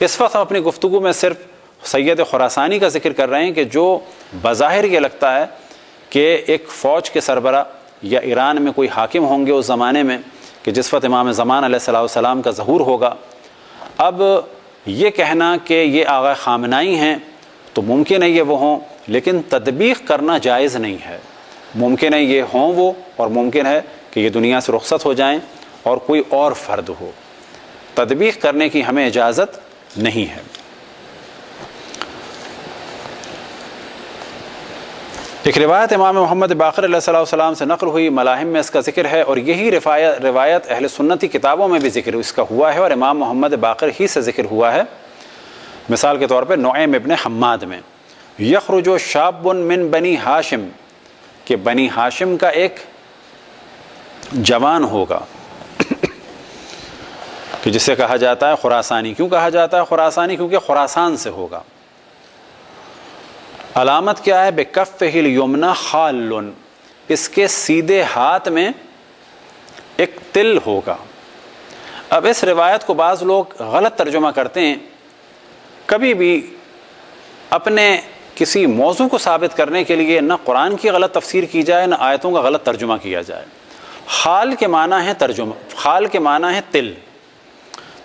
اس وقت ہم اپنی گفتگو میں صرف سید خراسانی کا ذکر کر رہے ہیں کہ جو بظاہر یہ لگتا ہے کہ ایک فوج کے سربراہ یا ایران میں کوئی حاکم ہوں گے اس زمانے میں کہ جس وقت امام زمان علیہ السلام کا ظہور ہوگا. اب یہ کہنا کہ یہ آغا خامنائی ہیں تو ممکن ہے یہ وہ ہوں، لیکن تطبیق کرنا جائز نہیں ہے. ممکن ہے یہ ہوں وہ، اور ممکن ہے کہ یہ دنیا سے رخصت ہو جائیں اور کوئی اور فرد ہو. تطبیق کرنے کی ہمیں اجازت نہیں ہے. ایک روایت امام محمد باقر علیہ السلام سے نقل ہوئی، ملاحم میں اس کا ذکر ہے، اور یہی روایت اہل سنتی کتابوں میں بھی ذکر اس کا ہوا ہے، اور امام محمد باقر ہی سے ذکر ہوا ہے. مثال کے طور پہ نعیم ابن حماد میں یخرج شاب من بنی ہاشم، کہ بنی ہاشم کا ایک جوان ہوگا کہ جسے کہا جاتا ہے خراسانی. کیوں کہا جاتا ہے خراسانی؟ کیونکہ خراسان سے ہوگا. علامت کیا ہے؟ بکفہ الیمنی خال، اس کے سیدھے ہاتھ میں ایک تل ہوگا. اب اس روایت کو بعض لوگ غلط ترجمہ کرتے ہیں. کبھی بھی اپنے کسی موضوع کو ثابت کرنے کے لیے نہ قرآن کی غلط تفسیر کی جائے، نہ آیتوں کا غلط ترجمہ کیا جائے. خال کے معنی ہے ترجمہ، خال کے معنی ہے تل.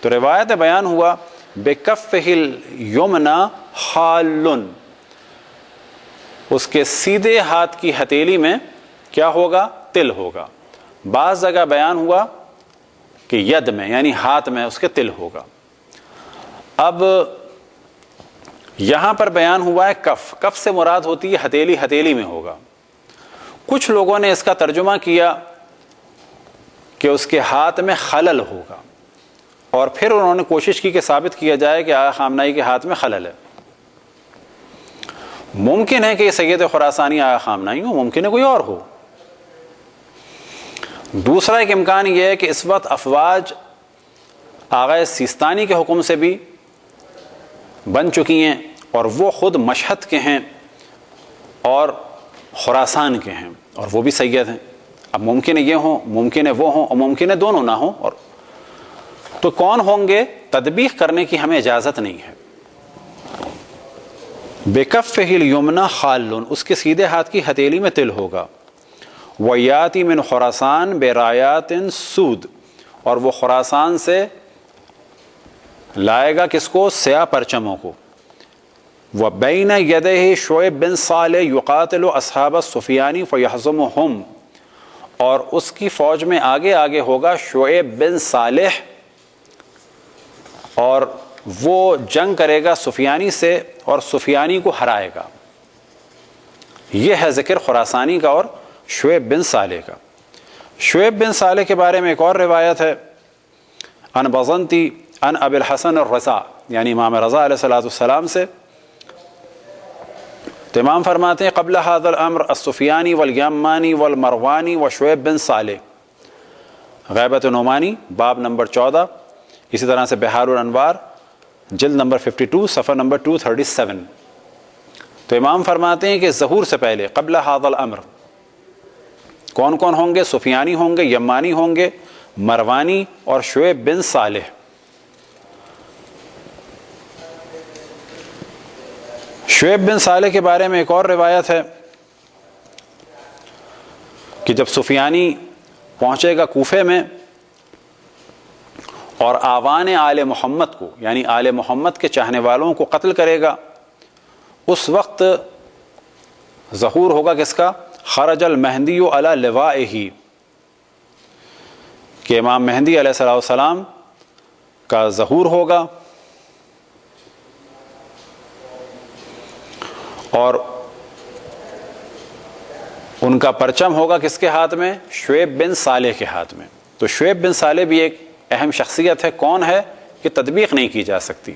تو روایت بیان ہوا بکفہ الیمنی خال، اس کے سیدھے ہاتھ کی ہتھیلی میں کیا ہوگا؟ تل ہوگا. بعض جگہ بیان ہوا کہ ید میں، یعنی ہاتھ میں اس کے تل ہوگا. اب یہاں پر بیان ہوا ہے کف، کف سے مراد ہوتی ہے ہتھیلی، ہتھیلی میں ہوگا. کچھ لوگوں نے اس کا ترجمہ کیا کہ اس کے ہاتھ میں خلل ہوگا، اور پھر انہوں نے کوشش کی کہ ثابت کیا جائے کہ آغا خامنائی کے ہاتھ میں خلل ہے. ممکن ہے کہ یہ سید خراسانی آغا خامنائی ہو، ممکن ہے کوئی اور ہو. دوسرا ایک امکان یہ ہے کہ اس وقت افواج آغا سیستانی کے حکم سے بھی بن چکی ہیں، اور وہ خود مشہد کے ہیں اور خراسان کے ہیں، اور وہ بھی سید ہیں. اب ممکن ہے یہ ہوں، ممکن ہے وہ ہوں، اور ممکن ہے دونوں نہ ہوں. اور تو کون ہوں گے؟ تطبیق کرنے کی ہمیں اجازت نہیں ہے. بکفہ الیمنی خال، اس کے سیدھے ہاتھ کی ہتھیلی میں تل ہوگا. ویاتی من خراسان برایات سود، اور وہ خراسان سے لائے گا کس کو؟ سیاہ پرچموں کو. وبین یدہ شعیب بن صالح یقاتل اصحاب السفیانی فیہزمہم، اور اس کی فوج میں آگے آگے ہوگا شعیب بن صالح، اور وہ جنگ کرے گا سفیانی سے اور سفیانی کو ہرائے گا. یہ ہے ذکر خراسانی کا اور شعیب بن صالح کا. شعیب بن صالح کے بارے میں ایک اور روایت ہے، ان بزنتی ان ابی الحسن الرضا، یعنی امام رضا علیہ السلام سے. تو امام فرماتے ہیں قبل هذا الامر السفیانی والیمانی والمروانی وشعیب بن صالح. غیبت نعمانی باب نمبر 14، اسی طرح سے بحار الانوار جلد نمبر 52 صفحہ نمبر 237. تو امام فرماتے ہیں کہ ظہور سے پہلے قبل هذا الامر کون کون ہوں گے؟ سفیانی ہوں گے، یمانی ہوں گے، مروانی اور شعیب بن صالح. شعیب بن صالح کے بارے میں ایک اور روایت ہے کہ جب سفیانی پہنچے گا کوفے میں اور آوان آل محمد کو، یعنی آل محمد کے چاہنے والوں کو قتل کرے گا، اس وقت ظہور ہوگا کس کا؟ خرج المہدی علی لوائہ، کہ امام مہدی علیہ السلام کا ظہور ہوگا، اور ان کا پرچم ہوگا کس کے ہاتھ میں؟ شعیب بن صالح کے ہاتھ میں. تو شعیب بن صالح بھی ایک اہم شخصیت ہے. کون ہے؟ کہ تطبیق نہیں کی جا سکتی.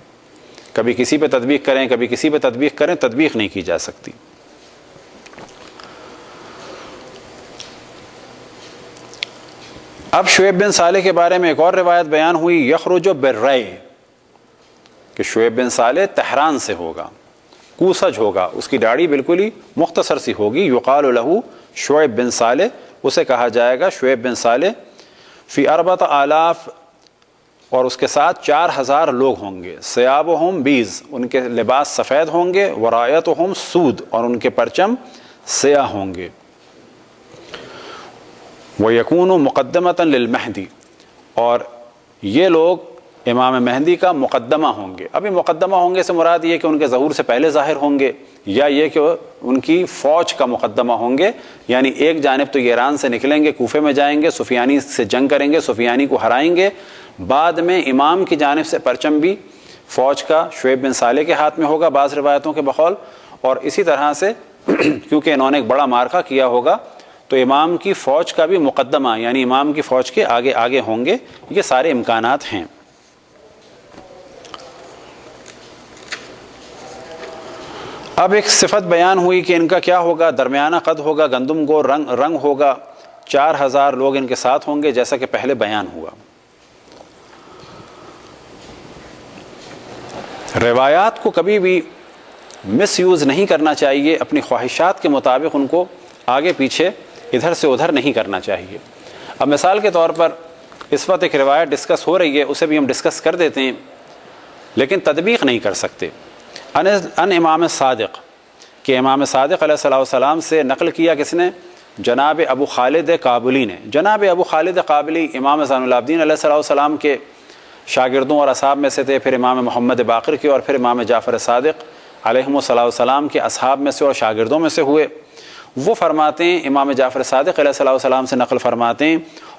کبھی کسی پہ تطبیق کریں، کبھی کسی پہ تطبیق کریں، تطبیق نہیں کی جا سکتی. اب شعیب بن صالح کے بارے میں ایک اور روایت بیان ہوئی، یخرج بالرے، کہ شعیب بن صالح تہران سے ہوگا، کوسج ہوگا، اس کی داڑھی بالکل ہی مختصر سی ہوگی. یقال لہ شعیب بن صالح، اسے کہا جائے گا شعیب بن صالح. فی 4000 اور اس کے ساتھ 4000 لوگ ہوں گے. ثیابہم بیض، ان کے لباس سفید ہوں گے. ورایتہم سود، اور ان کے پرچم سیاہ ہوں گے. وَيَكُونُ مُقَدَّمَةً لِلْمَهْدِي، اور یہ لوگ امام مہدی کا مقدمہ ہوں گے. ابھی مقدمہ ہوں گے سے مراد یہ کہ ان کے ظہور سے پہلے ظاہر ہوں گے، یا یہ کہ ان کی فوج کا مقدمہ ہوں گے. یعنی ایک جانب تو یہ ایران سے نکلیں گے، کوفے میں جائیں گے، سفیانی سے جنگ کریں گے، سفیانی کو ہرائیں گے. بعد میں امام کی جانب سے پرچم بھی فوج کا شعیب بن صالح کے ہاتھ میں ہوگا بعض روایتوں کے بقول. اور اسی طرح سے کیونکہ انہوں نے ایک بڑا معرکہ کیا ہوگا تو امام کی فوج کا بھی مقدمہ، یعنی امام کی فوج کے آگے آگے ہوں گے. یہ سارے امکانات ہیں. اب ایک صفت بیان ہوئی کہ ان کا کیا ہوگا، درمیانہ قد ہوگا، گندم گو رنگ ہوگا. 4000 لوگ ان کے ساتھ ہوں گے جیسا کہ پہلے بیان ہوا. روایات کو کبھی بھی مس یوز نہیں کرنا چاہیے، اپنی خواہشات کے مطابق ان کو آگے پیچھے ادھر سے ادھر نہیں کرنا چاہیے. اب مثال کے طور پر اس وقت ایک روایت ڈسکس ہو رہی ہے، اسے بھی ہم ڈسکس کر دیتے ہیں لیکن تطبیق نہیں کر سکتے. ان امام صادق، کہ امام صادق علیہ الصلوۃ والسلام سے نقل کیا کس نے؟ جناب ابو خالد کابلی نے. جناب ابو خالد کابلی امام زین العابدین علیہ الصلوۃ والسلام کے شاگردوں اور اصحاب میں سے تھے، پھر امام محمد باقر کے، اور پھر امام جعفر صادق علیہم الصلوۃ والسلام کے اصحاب میں سے اور شاگردوں میں سے ہوئے. وہ فرماتے ہیں، امام جعفر صادق علیہ الصلوۃ والسلام سے نقل فرماتے ہیں،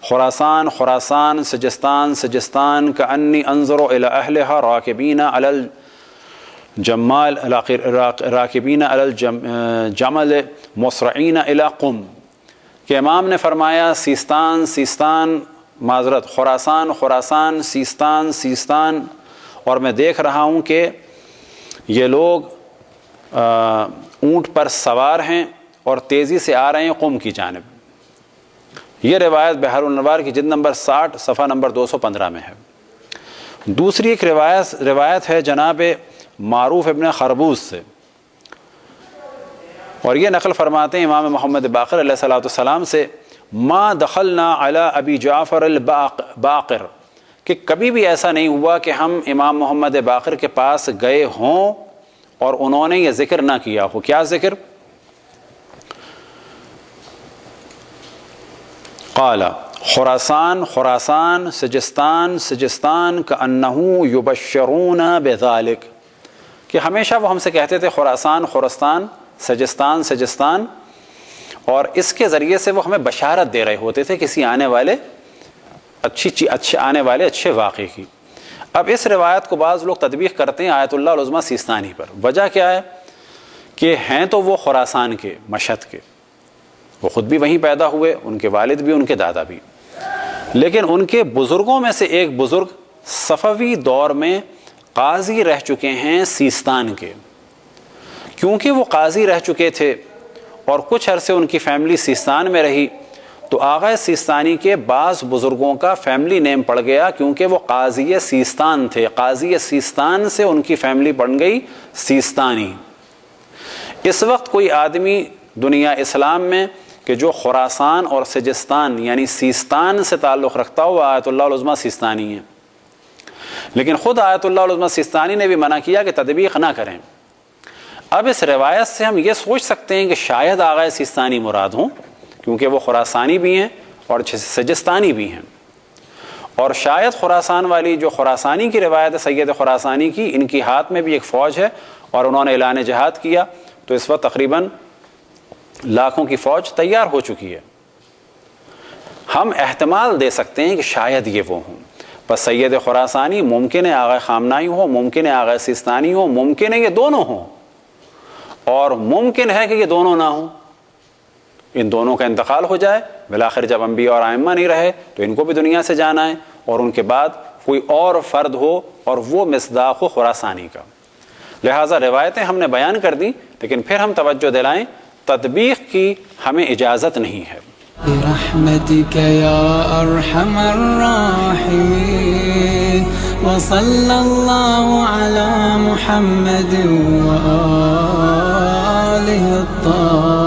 خراسان خراسان، سجستان سجستان، کأنی انظر الی اہلها راکبین علی الجمال راکبین علی الجمل مسرعین الی قم. کہ امام نے فرمایا سیستان سیستان، معذرت خراسان خراسان، سیستان سیستان، اور میں دیکھ رہا ہوں کہ یہ لوگ اونٹ پر سوار ہیں اور تیزی سے آ رہے ہیں قم کی جانب. یہ روایت بحر الانوار کی جلد نمبر 60 صفحہ نمبر 215 میں ہے. دوسری ایک روایت ہے جناب معروف ابن خربوز سے، اور یہ نقل فرماتے ہیں امام محمد باقر علیہ الصلوۃ والسلام سے، ما دخلنا علی ابی جعفر الباقر، کہ کبھی بھی ایسا نہیں ہوا کہ ہم امام محمد باقر کے پاس گئے ہوں اور انہوں نے یہ ذکر نہ کیا ہو. کیا ذکر؟ قال خراسان خراسان، سجستان سجستان، کأنہ یبشرون بذالک، کہ ہمیشہ وہ ہم سے کہتے تھے خراسان خراسان، سجستان سجستان، اور اس کے ذریعے سے وہ ہمیں بشارت دے رہے ہوتے تھے کسی آنے والے اچھے واقعے کی. اب اس روایت کو بعض لوگ تطبیق کرتے ہیں آیت اللہ العظمیٰ سیستانی پر. وجہ کیا ہے؟ کہ ہیں تو وہ خراسان کے، مشہد کے، وہ خود بھی وہیں پیدا ہوئے، ان کے والد بھی، ان کے دادا بھی، لیکن ان کے بزرگوں میں سے ایک بزرگ صفوی دور میں قاضی رہ چکے ہیں سیستان کے. کیونکہ وہ قاضی رہ چکے تھے اور کچھ عرصے ان کی فیملی سیستان میں رہی، تو آغا سیستانی کے بعض بزرگوں کا فیملی نیم پڑ گیا، کیونکہ وہ قاضی سیستان تھے. قاضی سیستان سے ان کی فیملی بن گئی سیستانی. اس وقت کوئی آدمی دنیا اسلام میں کہ جو خراسان اور سجستان یعنی سیستان سے تعلق رکھتا ہوا آیت اللہ العظمیٰ سیستانی ہے، لیکن خود آیت اللہ العظمیٰ سیستانی نے بھی منع کیا کہ تطبیق نہ کریں. اب اس روایت سے ہم یہ سوچ سکتے ہیں کہ شاید آغا سیستانی مراد ہوں، کیونکہ وہ خراسانی بھی ہیں اور سجستانی بھی ہیں، اور شاید خراسان والی جو خراسانی کی روایت ہے سید خراسانی کی، ان کی ہاتھ میں بھی ایک فوج ہے اور انہوں نے اعلان جہاد کیا، تو اس وقت تقریباً لاکھوں کی فوج تیار ہو چکی ہے. ہم احتمال دے سکتے ہیں کہ شاید یہ وہ ہوں. بس سید خراسانی ممکن ہے آغا خامنائی ہو، ممکن ہے آغا سیستانی ہو، ممکن ہے یہ دونوں ہوں، اور ممکن ہے کہ یہ دونوں نہ ہوں. ان دونوں کا انتقال ہو جائے، بالآخر جب انبیاء اور ائمہ نہیں رہے تو ان کو بھی دنیا سے جانا ہے، اور ان کے بعد کوئی اور فرد ہو اور وہ مصداق ہو خراسانی کا. لہٰذا روایتیں ہم نے بیان کر دی، لیکن پھر ہم توجہ دلائیں تطبیق کی ہمیں اجازت نہیں ہے. برحمتك يا أرحم الراحمين وصلى الله على محمد وآله الطاهرين.